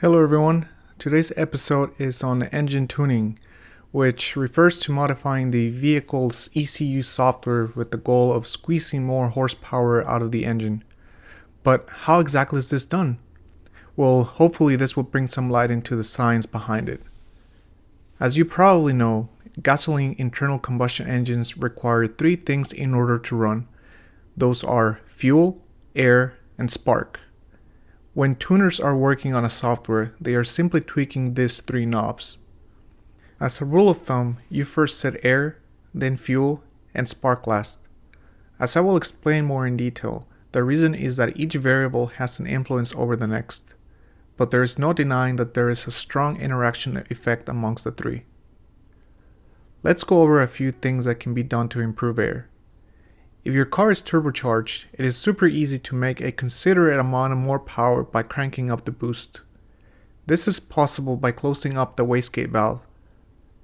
Hello everyone, today's episode is on engine tuning, which refers to modifying the vehicle's ECU software with the goal of squeezing more horsepower out of the engine. But how exactly is this done? Well, hopefully this will bring some light into the science behind it. As you probably know, gasoline internal combustion engines require three things in order to run. Those are fuel, air, and spark. When tuners are working on a software, they are simply tweaking these three knobs. As a rule of thumb, you first set air, then fuel, and spark last. As I will explain more in detail, the reason is that each variable has an influence over the next, but there is no denying that there is a strong interaction effect amongst the three. Let's go over a few things that can be done to improve air. If your car is turbocharged, it is super easy to make a considerate amount of more power by cranking up the boost. This is possible by closing up the wastegate valve.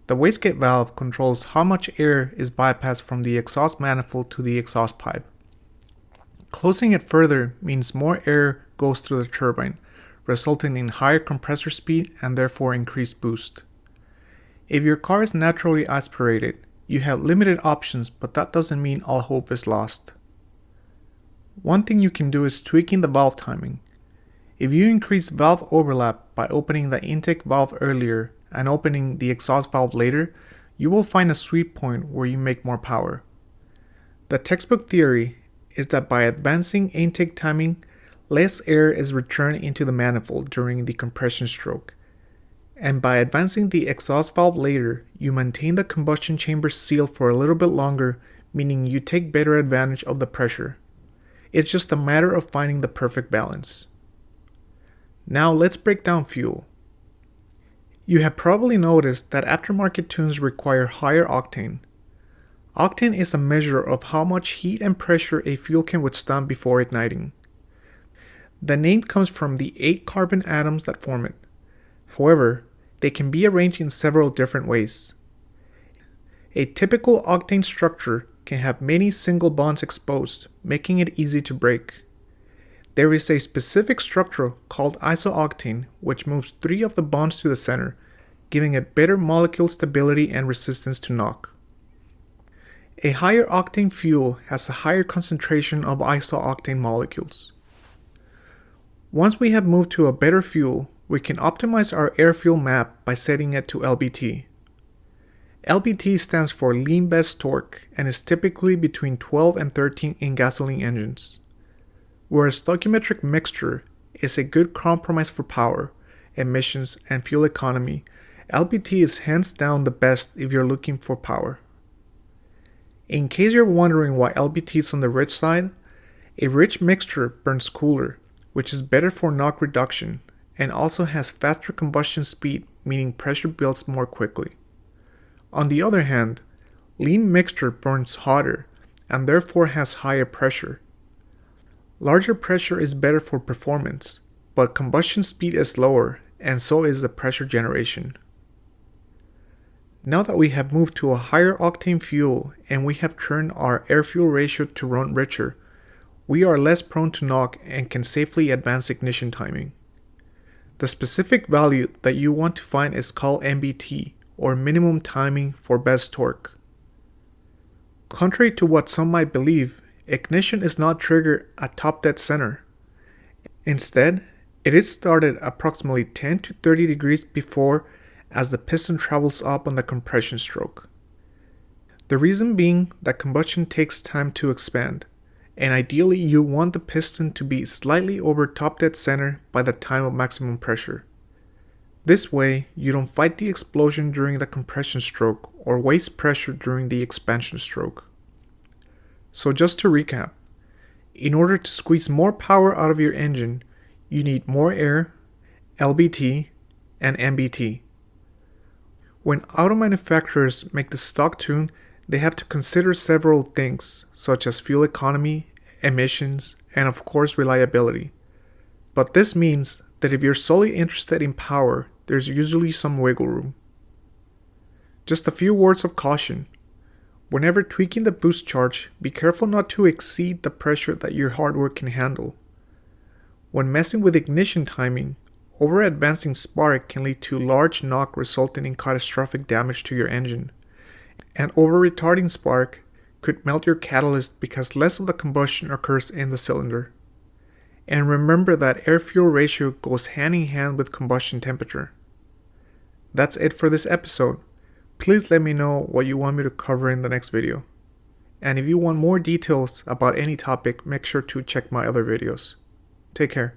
The wastegate valve controls how much air is bypassed from the exhaust manifold to the exhaust pipe. Closing it further means more air goes through the turbine, resulting in higher compressor speed and therefore increased boost. If your car is naturally aspirated, you have limited options, but that doesn't mean all hope is lost. One thing you can do is tweaking the valve timing. If you increase valve overlap by opening the intake valve earlier and opening the exhaust valve later, you will find a sweet point where you make more power. The textbook theory is that by advancing intake timing, less air is returned into the manifold during the compression stroke. And by advancing the exhaust valve later, you maintain the combustion chamber sealed for a little bit longer, meaning you take better advantage of the pressure. It's just a matter of finding the perfect balance. Now let's break down fuel. You have probably noticed that aftermarket tunes require higher octane. Octane is a measure of how much heat and pressure a fuel can withstand before igniting. The name comes from the 8 carbon atoms that form it. However, they can be arranged in several different ways. A typical octane structure can have many single bonds exposed, making it easy to break. There is a specific structure called isooctane, which moves 3 of the bonds to the center, giving it better molecule stability and resistance to knock. A higher octane fuel has a higher concentration of isooctane molecules. Once we have moved to a better fuel, we can optimize our air-fuel map by setting it to LBT. LBT stands for lean best torque and is typically between 12 and 13 in gasoline engines. Whereas stoichiometric mixture is a good compromise for power, emissions, and fuel economy, LBT is hands down the best if you're looking for power. In case you're wondering why LBT is on the rich side, a rich mixture burns cooler, which is better for knock reduction, and also has faster combustion speed, meaning pressure builds more quickly. On the other hand, lean mixture burns hotter and therefore has higher pressure. Larger pressure is better for performance, but combustion speed is lower and so is the pressure generation. Now that we have moved to a higher octane fuel and we have turned our air-fuel ratio to run richer, we are less prone to knock and can safely advance ignition timing. The specific value that you want to find is called MBT, or minimum timing for best torque. Contrary to what some might believe, ignition is not triggered at top dead center. Instead, it is started approximately 10 to 30 degrees before as the piston travels up on the compression stroke. The reason being that combustion takes time to expand, and ideally you want the piston to be slightly over top dead center by the time of maximum pressure. This way, you don't fight the explosion during the compression stroke or waste pressure during the expansion stroke. So just to recap, in order to squeeze more power out of your engine, you need more air, LBT, and MBT. When auto manufacturers make the stock tune, they have to consider several things, such as fuel economy, emissions, and of course reliability. But this means that if you're solely interested in power, there's usually some wiggle room. Just a few words of caution. Whenever tweaking the boost charge, be careful not to exceed the pressure that your hardware can handle. When messing with ignition timing, over-advancing spark can lead to large knock resulting in catastrophic damage to your engine. And over-retarding spark could melt your catalyst because less of the combustion occurs in the cylinder. And remember that air-fuel ratio goes hand in hand with combustion temperature. That's it for this episode. Please let me know what you want me to cover in the next video. And if you want more details about any topic, make sure to check my other videos. Take care.